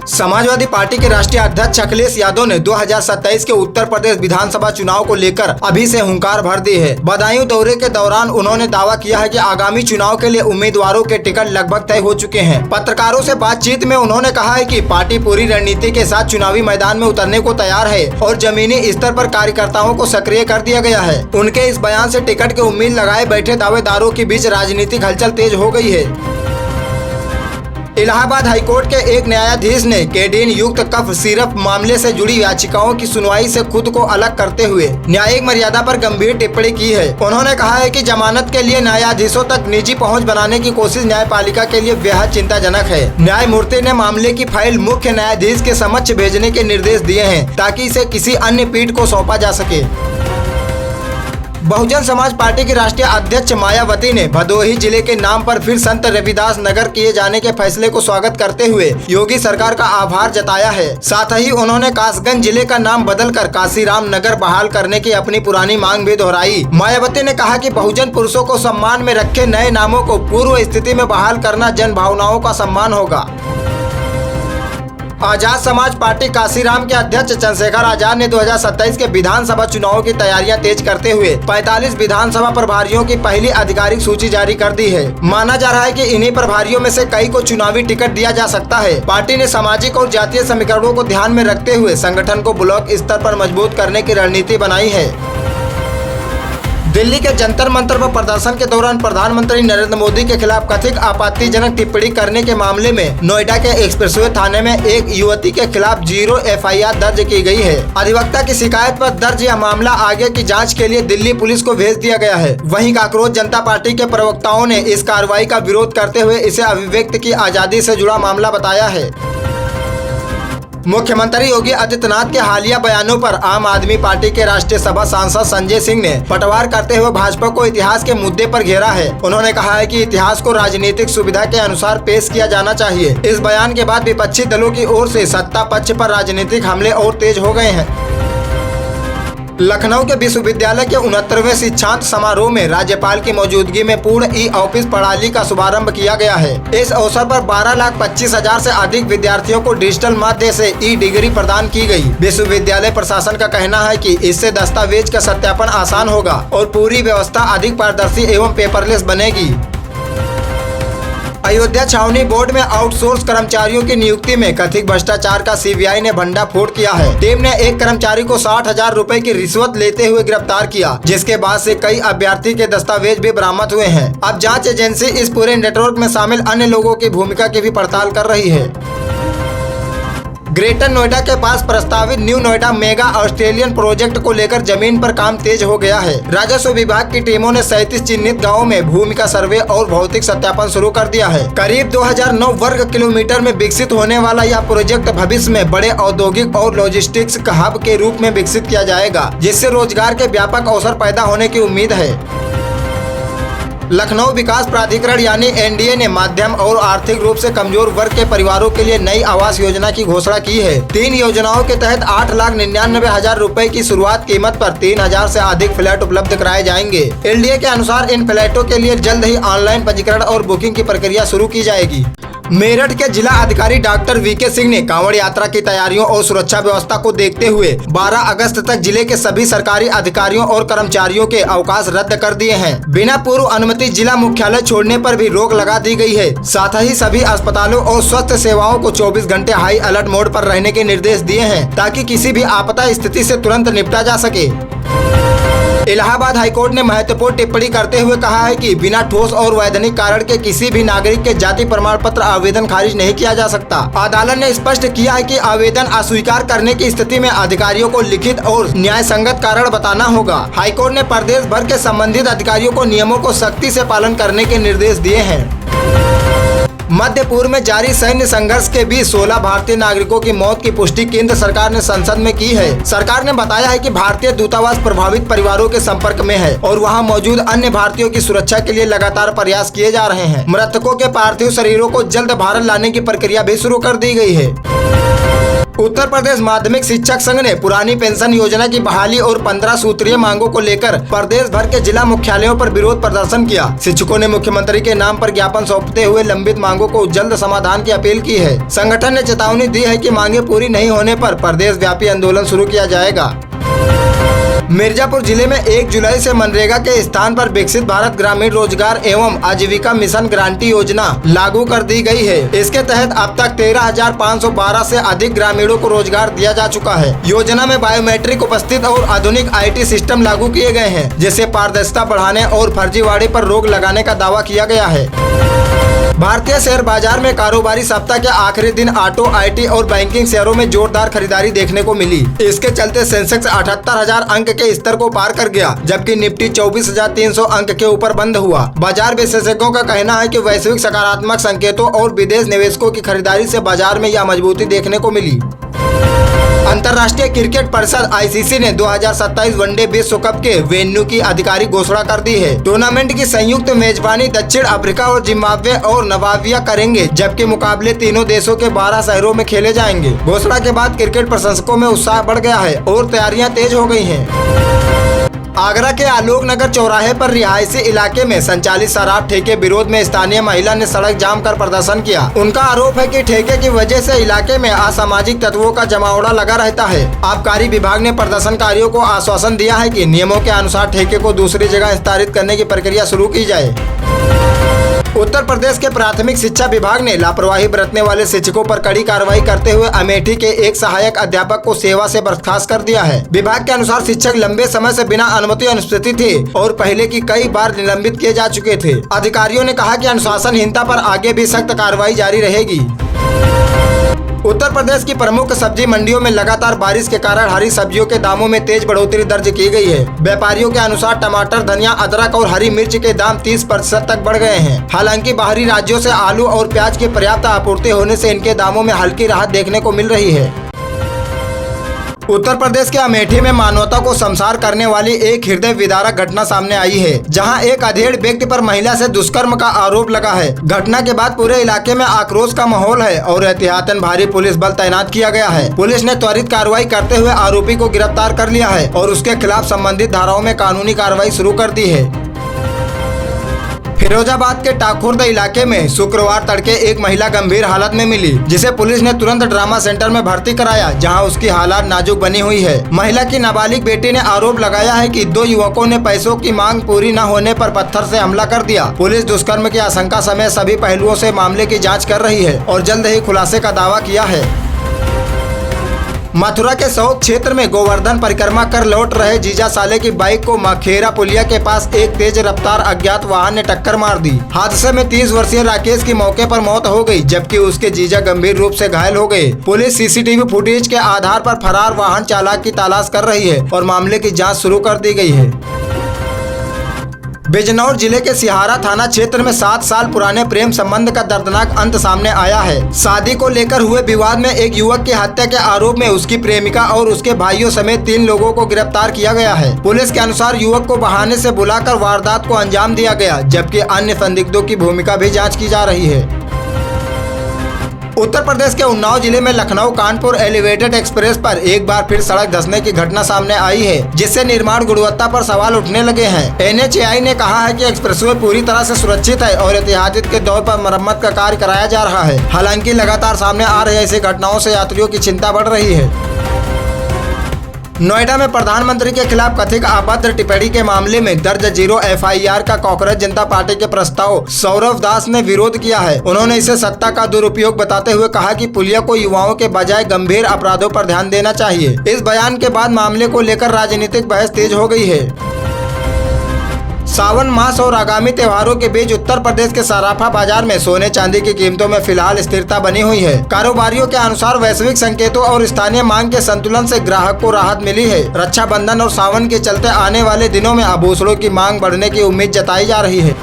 समाजवादी पार्टी के राष्ट्रीय अध्यक्ष अखिलेश यादव ने 2027 के उत्तर प्रदेश विधानसभा चुनाव को लेकर अभी से हुंकार भर दी है। बदायूं दौरे के दौरान उन्होंने दावा किया है कि आगामी चुनाव के लिए उम्मीदवारों के टिकट लगभग तय हो चुके हैं। पत्रकारों से बातचीत में उन्होंने कहा है कि पार्टी पूरी रणनीति के साथ चुनावी मैदान में उतरने को तैयार है और जमीनी स्तर पर कार्यकर्ताओं को सक्रिय कर दिया गया है। उनके इस बयान से टिकट की उम्मीद लगाए बैठे दावेदारों के बीच राजनीतिक हलचल तेज हो गई है। इलाहाबाद हाईकोर्ट के एक न्यायाधीश ने केडीन युक्त कफ सिरप मामले से जुड़ी याचिकाओं की सुनवाई से खुद को अलग करते हुए न्यायिक मर्यादा पर गंभीर टिप्पणी की है। उन्होंने कहा है कि जमानत के लिए न्यायाधीशों तक निजी पहुंच बनाने की कोशिश न्यायपालिका के लिए बेहद चिंताजनक है। न्यायमूर्ति ने मामले की फाइल मुख्य न्यायाधीश के समक्ष भेजने के निर्देश दिए हैं ताकि इसे किसी अन्य पीठ को सौंपा जा सके। बहुजन समाज पार्टी की राष्ट्रीय अध्यक्ष मायावती ने भदोही जिले के नाम पर फिर संत रविदास नगर किए जाने के फैसले को स्वागत करते हुए योगी सरकार का आभार जताया है। साथ ही उन्होंने कासगंज जिले का नाम बदलकर काशीराम नगर बहाल करने की अपनी पुरानी मांग भी दोहराई। मायावती ने कहा कि बहुजन पुरुषों को सम्मान में रखे नए नामों को पूर्व स्थिति में बहाल करना जन भावनाओं का सम्मान होगा। आजाद समाज पार्टी काशीराम के अध्यक्ष चंद्रशेखर आजाद ने 2027 के विधानसभा चुनावों की तैयारियां तेज करते हुए 45 विधानसभा प्रभारियों की पहली आधिकारिक सूची जारी कर दी है। माना जा रहा है कि इन्हीं प्रभारियों में से कई को चुनावी टिकट दिया जा सकता है। पार्टी ने सामाजिक और जातीय समीकरणों को ध्यान में रखते हुए संगठन को ब्लॉक स्तर पर मजबूत करने की रणनीति बनाई है। दिल्ली के जंतर मंतर पर प्रदर्शन के दौरान प्रधानमंत्री नरेंद्र मोदी के खिलाफ कथित आपत्तिजनक टिप्पणी करने के मामले में नोएडा के एक्सप्रेसवे थाने में एक युवती के खिलाफ 0 FIR दर्ज की गई है। अधिवक्ता की शिकायत पर दर्ज यह मामला आगे की जांच के लिए दिल्ली पुलिस को भेज दिया गया है। वहीं काकरोच जनता पार्टी के प्रवक्ताओं ने इस कार्रवाई का विरोध करते हुए इसे अभिव्यक्ति की आजादी से जुड़ा मामला बताया है। मुख्यमंत्री योगी आदित्यनाथ के हालिया बयानों पर आम आदमी पार्टी के राष्ट्रीय सभा सांसद संजय सिंह ने पटवार करते हुए भाजपा को इतिहास के मुद्दे पर घेरा है। उन्होंने कहा है कि इतिहास को राजनीतिक सुविधा के अनुसार पेश किया जाना चाहिए। इस बयान के बाद विपक्षी दलों की ओर से सत्ता पक्ष पर राजनीतिक हमले और तेज हो गए हैं। लखनऊ के विश्वविद्यालय के 69वें शिक्षांत समारोह में राज्यपाल की मौजूदगी में पूर्ण ई-ऑफिस प्रणाली का शुभारंभ किया गया है। इस अवसर पर 12,25,000 से अधिक विद्यार्थियों को डिजिटल माध्यम से ई-डिग्री प्रदान की गई। विश्वविद्यालय प्रशासन का कहना है कि इससे दस्तावेज का सत्यापन आसान होगा और पूरी व्यवस्था अधिक पारदर्शी एवं पेपरलेस बनेगी। अयोध्या छावनी बोर्ड में आउटसोर्स कर्मचारियों की नियुक्ति में कथित भ्रष्टाचार का CBI ने भंडाफोड़ किया है। टीम ने एक कर्मचारी को 60,000 रुपए की रिश्वत लेते हुए गिरफ्तार किया, जिसके बाद से कई अभ्यर्थी के दस्तावेज भी बरामद हुए हैं। अब जांच एजेंसी इस पूरे नेटवर्क में शामिल अन्य लोगों की भूमिका की भी पड़ताल कर रही है। ग्रेटर नोएडा के पास प्रस्तावित new Noida mega Australian project को लेकर जमीन पर काम तेज हो गया है। राजस्व विभाग की टीमों ने 37 चिन्हित गांवों में भूमि का सर्वे और भौतिक सत्यापन शुरू कर दिया है। करीब 2009 वर्ग किलोमीटर में विकसित होने वाला यह प्रोजेक्ट भविष्य में बड़े औद्योगिक और लॉजिस्टिक्स हब के रूप में विकसित किया जाएगा, जिससे रोजगार के व्यापक अवसर पैदा होने की उम्मीद है। लखनऊ विकास प्राधिकरण यानी NDA ने मध्यम और आर्थिक रूप से कमजोर वर्ग के परिवारों के लिए नई आवास योजना की घोषणा की है। 3 योजनाओं के तहत 8,99,000 रुपए की शुरुआत कीमत पर 3,000 से अधिक फ्लैट उपलब्ध कराए जाएंगे। LDA के अनुसार इन फ्लैटों के लिए जल्द ही ऑनलाइन पंजीकरण और बुकिंग की प्रक्रिया शुरू की जाएगी। मेरठ के जिला अधिकारी डॉक्टर VK सिंह ने कांवड़ यात्रा की तैयारियों और सुरक्षा व्यवस्था को देखते हुए 12 अगस्त तक जिले के सभी सरकारी अधिकारियों और कर्मचारियों के अवकाश रद्द कर दिए हैं। बिना पूर्व अनुमति जिला मुख्यालय छोड़ने पर भी रोक लगा दी गई है। साथ ही सभी अस्पतालों और स्वास्थ्य सेवाओं को 24 घंटे हाई अलर्ट मोड पर रहने के निर्देश दिए हैं, ताकि किसी भी आपदा स्थिति से तुरंत निपटा जा सके। इलाहाबाद हाईकोर्ट ने महत्वपूर्ण टिप्पणी करते हुए कहा है कि बिना ठोस और वैधानिक कारण के किसी भी नागरिक के जाति प्रमाण पत्र आवेदन खारिज नहीं किया जा सकता। अदालत ने स्पष्ट किया है कि आवेदन अस्वीकार करने की स्थिति में अधिकारियों को लिखित और न्याय संगत कारण बताना होगा। हाईकोर्ट ने प्रदेश भर के संबंधित अधिकारियों को नियमों को सख्ती से पालन करने के निर्देश दिए हैं। मध्य पूर्व में जारी सैन्य संघर्ष के बीच 16 भारतीय नागरिकों की मौत की पुष्टि केंद्र सरकार ने संसद में की है। सरकार ने बताया है कि भारतीय दूतावास प्रभावित परिवारों के संपर्क में है और वहां मौजूद अन्य भारतीयों की सुरक्षा के लिए लगातार प्रयास किए जा रहे हैं। मृतकों के पार्थिव शरीरों को जल्द भारत लाने की प्रक्रिया भी शुरू कर दी गई है। उत्तर प्रदेश माध्यमिक शिक्षक संघ ने पुरानी पेंशन योजना की बहाली और 15 सूत्रीय मांगों को लेकर प्रदेश भर के जिला मुख्यालयों पर विरोध प्रदर्शन किया। शिक्षकों ने मुख्यमंत्री के नाम पर ज्ञापन सौंपते हुए लंबित मांगों को जल्द समाधान की अपील की है। संगठन ने चेतावनी दी है कि मांगे पूरी नहीं होने पर प्रदेश व्यापी आंदोलन शुरू किया जाएगा। मिर्जापुर जिले में 1 जुलाई से मनरेगा के स्थान पर विकसित भारत ग्रामीण रोजगार एवं आजीविका मिशन गारंटी योजना लागू कर दी गई है। इसके तहत अब तक 13,512 से अधिक ग्रामीणों को रोजगार दिया जा चुका है। योजना में बायोमेट्रिक उपस्थित और आधुनिक IT सिस्टम लागू किए गए हैं, जिससे पारदर्शिता बढ़ाने और फर्जीवाड़े पर रोक लगाने का दावा किया गया है। भारतीय शेयर बाजार में कारोबारी सप्ताह के आखिरी दिन ऑटो, IT और बैंकिंग शेयरों में जोरदार खरीदारी देखने को मिली। इसके चलते सेंसेक्स 78,000 अंक के स्तर को पार कर गया, जबकि निफ्टी 24,300 अंक के ऊपर बंद हुआ। बाजार विशेषज्ञों का कहना है कि वैश्विक सकारात्मक संकेतों और विदेश निवेशकों की खरीदारी से बाजार में यह मजबूती देखने को मिली। अंतर्राष्ट्रीय क्रिकेट परिषद ICC ने 2027 वनडे विश्व कप के वेन्यू की आधिकारिक घोषणा कर दी है। टूर्नामेंट की संयुक्त मेजबानी दक्षिण अफ्रीका और जिम्बाब्वे और नामीबिया करेंगे, जबकि मुकाबले तीनों देशों के 12 शहरों में खेले जाएंगे। घोषणा के बाद क्रिकेट प्रशंसकों में उत्साह बढ़ गया है और तैयारियां तेज हो गई हैं। आगरा के आलोक नगर चौराहे पर रिहायशी इलाके में संचालित शराब ठेके विरोध में स्थानीय महिला ने सड़क जाम कर प्रदर्शन किया। उनका आरोप है कि ठेके की वजह से इलाके में असामाजिक तत्वों का जमावड़ा लगा रहता है। आबकारी विभाग ने प्रदर्शनकारियों को आश्वासन दिया है कि नियमों के अनुसार ठेके को दूसरी जगह स्थानांतरित करने की प्रक्रिया शुरू की जाए। उत्तर प्रदेश के प्राथमिक शिक्षा विभाग ने लापरवाही बरतने वाले शिक्षकों पर कड़ी कार्रवाई करते हुए अमेठी के एक सहायक अध्यापक को सेवा से बर्खास्त कर दिया है। विभाग के अनुसार शिक्षक लंबे समय से बिना अनुमति अनुपस्थित थे और पहले की कई बार निलंबित किए जा चुके थे। अधिकारियों ने कहा कि अनुशासनहीनता पर आगे भी सख्त कार्रवाई जारी रहेगी। उत्तर प्रदेश की प्रमुख सब्जी मंडियों में लगातार बारिश के कारण हरी सब्जियों के दामों में तेज बढ़ोतरी दर्ज की गई है। व्यापारियों के अनुसार टमाटर, धनिया, अदरक और हरी मिर्च के दाम 30% तक बढ़ गए हैं। हालांकि बाहरी राज्यों से आलू और प्याज की पर्याप्त आपूर्ति होने से इनके दामों में हल्की राहत देखने को मिल रही है। उत्तर प्रदेश के अमेठी में मानवता को शर्मसार करने वाली एक हृदय विदारक घटना सामने आई है, जहां एक अधेड़ व्यक्ति पर महिला से दुष्कर्म का आरोप लगा है। घटना के बाद पूरे इलाके में आक्रोश का माहौल है और एहतियातन भारी पुलिस बल तैनात किया गया है। पुलिस ने त्वरित कार्रवाई करते हुए आरोपी को गिरफ्तार कर लिया है और उसके खिलाफ संबंधित धाराओं में कानूनी कार्रवाई शुरू कर दी है। फिरोजाबाद के टाकुर्द इलाके में शुक्रवार तड़के एक महिला गंभीर हालत में मिली, जिसे पुलिस ने तुरंत ड्रामा सेंटर में भर्ती कराया, जहां उसकी हालत नाजुक बनी हुई है। महिला की नाबालिग बेटी ने आरोप लगाया है कि 2 युवकों ने पैसों की मांग पूरी न होने पर पत्थर से हमला कर दिया। पुलिस दुष्कर्म की आशंका समेत सभी पहलुओं से मामले की जाँच कर रही है और जल्द ही खुलासे का दावा किया है। मथुरा के सौत क्षेत्र में गोवर्धन परिक्रमा कर लौट रहे जीजा साले की बाइक को मखेरा पुलिया के पास एक तेज रफ्तार अज्ञात वाहन ने टक्कर मार दी। हादसे में 30 वर्षीय राकेश की मौके पर मौत हो गई, जबकि उसके जीजा गंभीर रूप से घायल हो गए। पुलिस सीसीटीवी फुटेज के आधार पर फरार वाहन चालक की तलाश कर रही है और मामले की जाँच शुरू कर दी गई है। बिजनौर जिले के सिहारा थाना क्षेत्र में 7 साल पुराने प्रेम संबंध का दर्दनाक अंत सामने आया है। शादी को लेकर हुए विवाद में एक युवक की हत्या के आरोप में उसकी प्रेमिका और उसके भाइयों समेत 3 लोगों को गिरफ्तार किया गया है। पुलिस के अनुसार युवक को बहाने से बुलाकर वारदात को अंजाम दिया गया, जबकि अन्य संदिग्धों की भूमिका भी जाँच की जा रही है। उत्तर प्रदेश के उन्नाव जिले में लखनऊ कानपुर एलिवेटेड एक्सप्रेस पर एक बार फिर सड़क धंसने की घटना सामने आई है, जिससे निर्माण गुणवत्ता पर सवाल उठने लगे हैं। NHAI ने कहा है कि एक्सप्रेसवे पूरी तरह से सुरक्षित है और एहतियात के तौर पर मरम्मत का कार्य कराया जा रहा है। हालांकि लगातार सामने आ रही ऐसी घटनाओं से यात्रियों की चिंता बढ़ रही है। नोएडा में प्रधानमंत्री के खिलाफ कथित अभद्र टिप्पणी के मामले में दर्ज 0 FIR का कांग्रेस जनता पार्टी के प्रस्ताव सौरभ दास ने विरोध किया है। उन्होंने इसे सत्ता का दुरुपयोग बताते हुए कहा कि पुलिया को युवाओं के बजाय गंभीर अपराधों पर ध्यान देना चाहिए। इस बयान के बाद मामले को लेकर राजनीतिक बहस तेज हो गई है। सावन मास और आगामी त्योहारों के बीच उत्तर प्रदेश के सराफा बाजार में सोने चांदी की कीमतों में फिलहाल स्थिरता बनी हुई है। कारोबारियों के अनुसार वैश्विक संकेतों और स्थानीय मांग के संतुलन से ग्राहक को राहत मिली है। रक्षाबंधन और सावन के चलते आने वाले दिनों में आभूषणों की मांग बढ़ने की उम्मीद जताई जा रही है।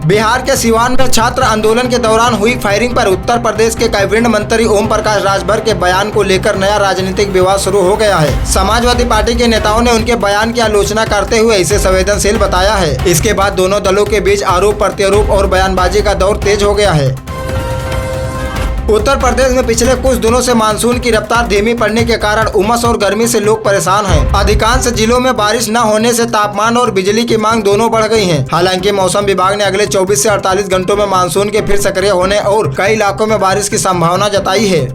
बिहार के सिवान में छात्र आंदोलन के दौरान हुई फायरिंग पर उत्तर प्रदेश के कैबिनेट मंत्री ओम प्रकाश राजभर के बयान को लेकर नया राजनीतिक विवाद शुरू हो गया है। समाजवादी पार्टी के नेताओं ने उनके बयान की आलोचना करते हुए इसे संवेदनशील बताया है। इसके बाद दोनों दलों के बीच आरोप प्रत्यारोप और बयानबाजी का दौर तेज हो गया है। उत्तर प्रदेश में पिछले कुछ दिनों से मानसून की रफ्तार धीमी पड़ने के कारण उमस और गर्मी से लोग परेशान हैं। अधिकांश जिलों में बारिश न होने से तापमान और बिजली की मांग दोनों बढ़ गई हैं। हालांकि मौसम विभाग ने अगले 24 से 48 घंटों में मानसून के फिर सक्रिय होने और कई इलाकों में बारिश की संभावना जताई है।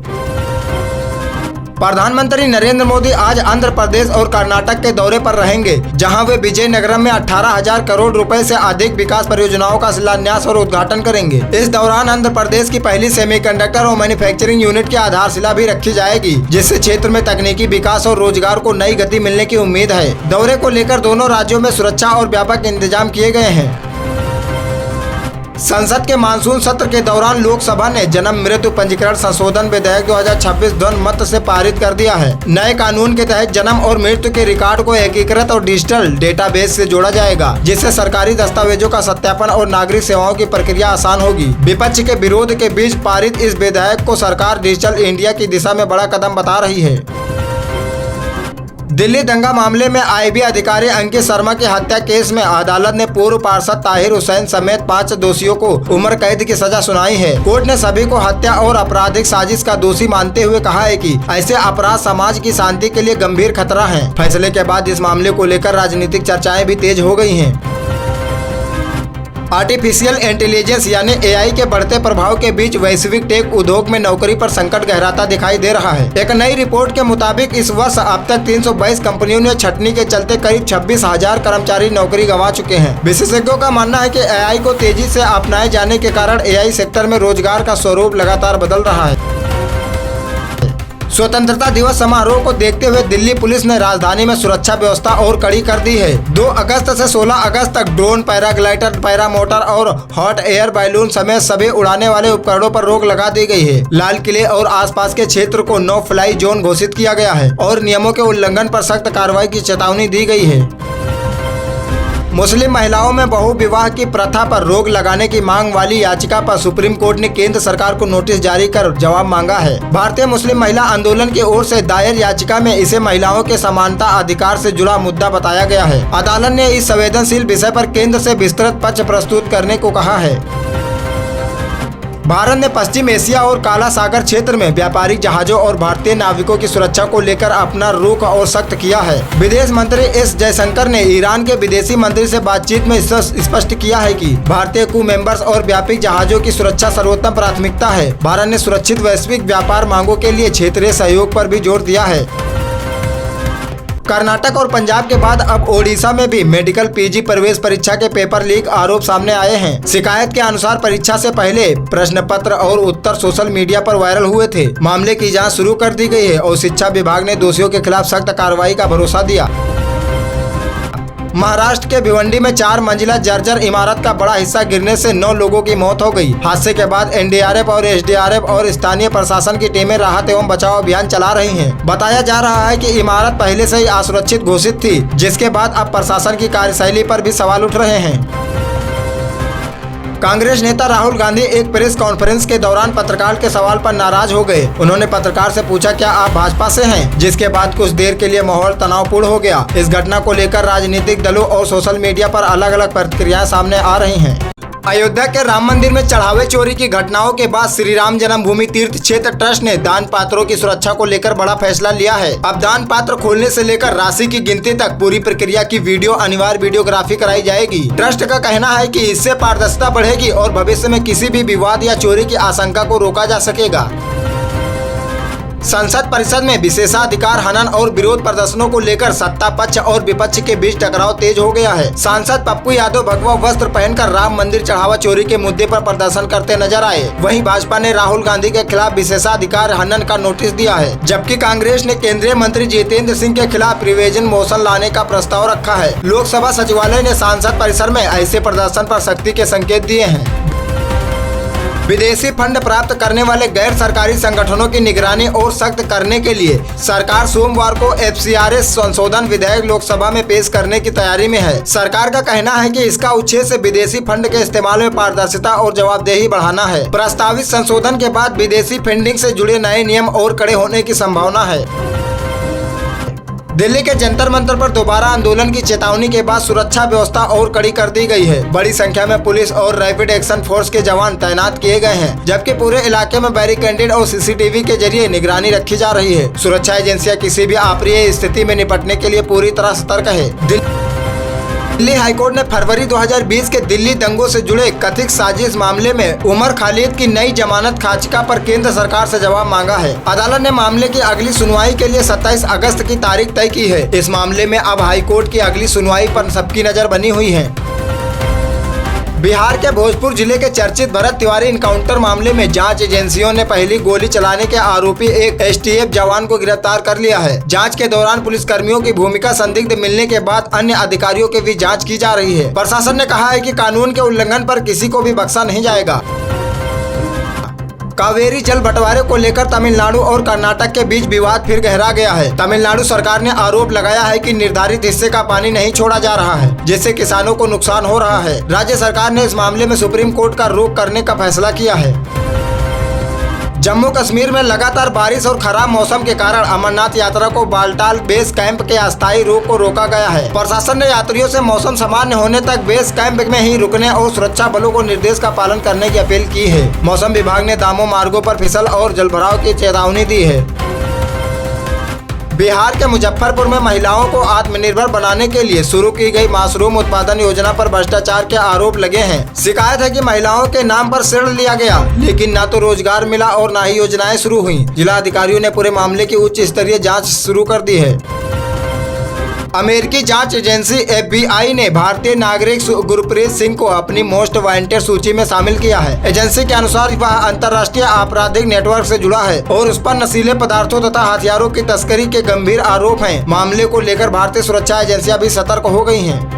प्रधानमंत्री नरेंद्र मोदी आज आंध्र प्रदेश और कर्नाटक के दौरे पर रहेंगे, जहां वे विजयनगरम में 18,000 करोड़ रुपए से अधिक विकास परियोजनाओं का शिलान्यास और उद्घाटन करेंगे। इस दौरान आंध्र प्रदेश की पहली सेमीकंडक्टर और मैन्युफैक्चरिंग यूनिट की आधारशिला भी रखी जाएगी, जिससे क्षेत्र में तकनीकी विकास और रोजगार को नई गति मिलने की उम्मीद है। दौरे को लेकर दोनों राज्यों में सुरक्षा और व्यापक इंतजाम किए गए हैं। संसद के मानसून सत्र के दौरान लोकसभा ने जन्म मृत्यु पंजीकरण संशोधन विधेयक 2026 ध्वनिमत से पारित कर दिया है। नए कानून के तहत जन्म और मृत्यु के रिकॉर्ड को एकीकृत और डिजिटल डेटाबेस से जोड़ा जाएगा, जिससे सरकारी दस्तावेजों का सत्यापन और नागरिक सेवाओं की प्रक्रिया आसान होगी। विपक्ष के विरोध के बीच पारित इस विधेयक को सरकार डिजिटल इंडिया की दिशा में बड़ा कदम बता रही है। दिल्ली दंगा मामले में IB अधिकारी अंकित शर्मा की हत्या केस में अदालत ने पूर्व पार्षद ताहिर हुसैन समेत 5 दोषियों को उम्र कैद की सजा सुनाई है। कोर्ट ने सभी को हत्या और आपराधिक साजिश का दोषी मानते हुए कहा है कि ऐसे अपराध समाज की शांति के लिए गंभीर खतरा हैं। फैसले के बाद इस मामले को लेकर राजनीतिक चर्चाएं भी तेज हो गई हैं। आर्टिफिशियल इंटेलिजेंस यानी एआई के बढ़ते प्रभाव के बीच वैश्विक टेक उद्योग में नौकरी पर संकट गहराता दिखाई दे रहा है। एक नई रिपोर्ट के मुताबिक इस वर्ष अब तक 322 कंपनियों ने छटनी के चलते करीब 26,000 कर्मचारी नौकरी गंवा चुके हैं। विशेषज्ञों का मानना है कि एआई को तेजी से अपनाए जाने के कारण एआई सेक्टर में रोजगार का स्वरूप लगातार बदल रहा है। स्वतंत्रता दिवस समारोह को देखते हुए दिल्ली पुलिस ने राजधानी में सुरक्षा व्यवस्था और कड़ी कर दी है। 2 अगस्त से 16 अगस्त तक ड्रोन, पैराग्लाइडर, पैरामोटर और हॉट एयर बैलून समेत सभी उड़ाने वाले उपकरणों पर रोक लगा दी गई है। लाल किले और आसपास के क्षेत्र को नो फ्लाई जोन घोषित किया गया है और नियमों के उल्लंघन पर सख्त कार्रवाई की चेतावनी दी गई है। मुस्लिम महिलाओं में बहु विवाह की प्रथा पर रोक लगाने की मांग वाली याचिका पर सुप्रीम कोर्ट ने केंद्र सरकार को नोटिस जारी कर जवाब मांगा है। भारतीय मुस्लिम महिला आंदोलन की ओर से दायर याचिका में इसे महिलाओं के समानता अधिकार से जुड़ा मुद्दा बताया गया है। अदालत ने इस संवेदनशील विषय पर केंद्र से विस्तृत पक्ष प्रस्तुत करने को कहा है। भारत ने पश्चिम एशिया और काला सागर क्षेत्र में व्यापारिक जहाजों और भारतीय नाविकों की सुरक्षा को लेकर अपना रुख और सख्त किया है। विदेश मंत्री एस जयशंकर ने ईरान के विदेशी मंत्री से बातचीत में स्पष्ट किया है कि भारतीय क्रू मेंबर्स और व्यापारिक जहाजों की सुरक्षा सर्वोत्तम प्राथमिकता है। भारत ने सुरक्षित वैश्विक व्यापार मांगों के लिए क्षेत्रीय सहयोग पर भी जोर दिया है। कर्नाटक और पंजाब के बाद अब ओडिशा में भी मेडिकल पीजी प्रवेश परीक्षा के पेपर लीक आरोप सामने आए हैं। शिकायत के अनुसार परीक्षा से पहले प्रश्न पत्र और उत्तर सोशल मीडिया पर वायरल हुए थे। मामले की जांच शुरू कर दी गई है और शिक्षा विभाग ने दोषियों के खिलाफ सख्त कार्रवाई का भरोसा दिया। महाराष्ट्र के भिवंडी में 4 मंजिला जर्जर इमारत का बड़ा हिस्सा गिरने से 9 लोगों की मौत हो गई। हादसे के बाद एनडीआरएफ और एसडीआरएफ और स्थानीय प्रशासन की टीमें राहत एवं बचाव अभियान चला रही हैं। बताया जा रहा है कि इमारत पहले से ही असुरक्षित घोषित थी, जिसके बाद अब प्रशासन की कार्यशैली पर भी सवाल उठ रहे हैं। कांग्रेस नेता राहुल गांधी एक प्रेस कॉन्फ्रेंस के दौरान पत्रकार के सवाल पर नाराज हो गए। उन्होंने पत्रकार से पूछा, क्या आप भाजपा से हैं? जिसके बाद कुछ देर के लिए माहौल तनावपूर्ण हो गया। इस घटना को लेकर राजनीतिक दलों और सोशल मीडिया पर अलग अलग प्रतिक्रियाएं सामने आ रही हैं। अयोध्या के राम मंदिर में चढ़ावे चोरी की घटनाओं के बाद श्री राम जन्मभूमि तीर्थ क्षेत्र ट्रस्ट ने दान पात्रों की सुरक्षा को लेकर बड़ा फैसला लिया है। अब दान पात्र खोलने से लेकर राशि की गिनती तक पूरी प्रक्रिया की अनिवार्य वीडियोग्राफी कराई जाएगी। ट्रस्ट का कहना है कि इससे पारदर्शिता बढ़ेगी और भविष्य में किसी भी विवाद या चोरी की आशंका को रोका जा सकेगा। संसद परिषद में विशेषाधिकार हनन और विरोध प्रदर्शनों को लेकर सत्ता पक्ष और विपक्ष के बीच टकराव तेज हो गया है। सांसद पप्पू यादव भगवा वस्त्र पहनकर राम मंदिर चढ़ावा चोरी के मुद्दे पर प्रदर्शन करते नजर आए। वहीं भाजपा ने राहुल गांधी के खिलाफ विशेषाधिकार हनन का नोटिस दिया है, जबकि कांग्रेस ने केंद्रीय मंत्री जितेंद्र सिंह के खिलाफ रिविजन मोशन लाने का प्रस्ताव रखा है। लोकसभा सचिवालय ने सांसद परिसर में ऐसे प्रदर्शन पर सख्ती के संकेत दिए हैं। विदेशी फंड प्राप्त करने वाले गैर सरकारी संगठनों की निगरानी और सख्त करने के लिए सरकार सोमवार को FCRA संशोधन विधेयक लोकसभा में पेश करने की तैयारी में है। सरकार का कहना है कि इसका उद्देश्य से विदेशी फंड के इस्तेमाल में पारदर्शिता और जवाबदेही बढ़ाना है। प्रस्तावित संशोधन के बाद विदेशी फंडिंग से जुड़े नए नियम और कड़े होने की संभावना है। दिल्ली के जंतर मंतर पर दोबारा आंदोलन की चेतावनी के बाद सुरक्षा व्यवस्था और कड़ी कर दी गई है। बड़ी संख्या में पुलिस और रैपिड एक्शन फोर्स के जवान तैनात किए गए हैं, जबकि पूरे इलाके में बैरिकेडेड और CCTV के जरिए निगरानी रखी जा रही है। सुरक्षा एजेंसियां किसी भी अप्रिय स्थिति में निपटने के लिए पूरी तरह सतर्क है। दिल्ली हाईकोर्ट ने फरवरी 2020 के दिल्ली दंगों से जुड़े कथित साजिश मामले में उमर खालिद की नई जमानत याचिका पर केंद्र सरकार से जवाब मांगा है। अदालत ने मामले की अगली सुनवाई के लिए 27 अगस्त की तारीख तय की है। इस मामले में अब हाईकोर्ट की अगली सुनवाई पर सबकी नजर बनी हुई है। बिहार के भोजपुर जिले के चर्चित भरत तिवारी इनकाउंटर मामले में जांच एजेंसियों ने पहली गोली चलाने के आरोपी एक STF जवान को गिरफ्तार कर लिया है। जांच के दौरान पुलिसकर्मियों की भूमिका संदिग्ध मिलने के बाद अन्य अधिकारियों की भी जांच की जा रही है। प्रशासन ने कहा है कि कानून के उल्लंघन पर किसी को भी बख्शा नहीं जाएगा। कावेरी जल बंटवारे को लेकर तमिलनाडु और कर्नाटक के बीच विवाद फिर गहरा गया है। तमिलनाडु सरकार ने आरोप लगाया है कि निर्धारित हिस्से का पानी नहीं छोड़ा जा रहा है, जिससे किसानों को नुकसान हो रहा है। राज्य सरकार ने इस मामले में सुप्रीम कोर्ट का रुख करने का फैसला किया है। जम्मू कश्मीर में लगातार बारिश और खराब मौसम के कारण अमरनाथ यात्रा को बालटाल बेस कैंप के अस्थायी रोक को रोका गया है। प्रशासन ने यात्रियों से मौसम सामान्य होने तक बेस कैंप में ही रुकने और सुरक्षा बलों को निर्देश का पालन करने की अपील की है। मौसम विभाग ने दामो मार्गों पर फिसल और जलभराव की चेतावनी दी है। बिहार के मुजफ्फरपुर में महिलाओं को आत्मनिर्भर बनाने के लिए शुरू की गई मशरूम उत्पादन योजना पर भ्रष्टाचार के आरोप लगे हैं। शिकायत है कि महिलाओं के नाम पर ऋण लिया गया, लेकिन न तो रोजगार मिला और न ही योजनाएं शुरू हुई। जिला अधिकारियों ने पूरे मामले की उच्च स्तरीय जांच शुरू कर दी है। अमेरिकी जांच एजेंसी FBI ने भारतीय नागरिक गुरप्रीत सिंह को अपनी मोस्ट वांटेड सूची में शामिल किया है। एजेंसी के अनुसार वह अंतर्राष्ट्रीय आपराधिक नेटवर्क से जुड़ा है और उस पर नशीले पदार्थों तथा हथियारों की तस्करी के गंभीर आरोप हैं। मामले को लेकर भारतीय सुरक्षा एजेंसियां भी सतर्क हो गई हैं।